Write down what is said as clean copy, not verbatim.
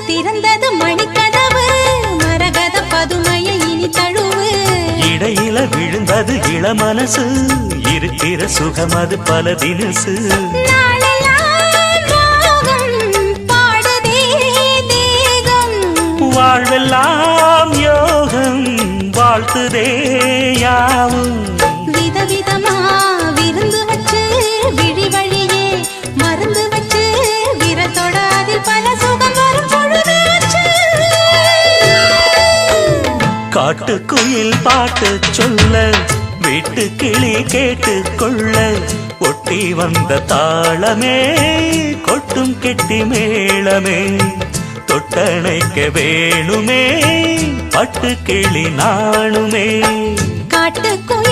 திறந்தது மணிக்கதவு மரகத பதுமையை இனி தழுவு இடையில விழுந்தது இளமனசு இருக்கிற சுகம் அது பல தினசு வாழ்வெல்லாம் யோகம் வாழ்த்துதே யாவும் விதவிதமா விருந்து வச்சு விழி வழியே மருந்து வச்சு விரத்தோட அதில் பல சுகம் வரும் பொழுது காட்டுக்குயில் பாட்டு சொல்ல வீட்டு கிளி கேட்டு கொள்ள ஒட்டி வந்த தாளமே கொட்டும் கெட்டி மேளமே தொட்டணைக்க வேணுமே பட்டு கிளி நாணுமே காட்டுக்குயில்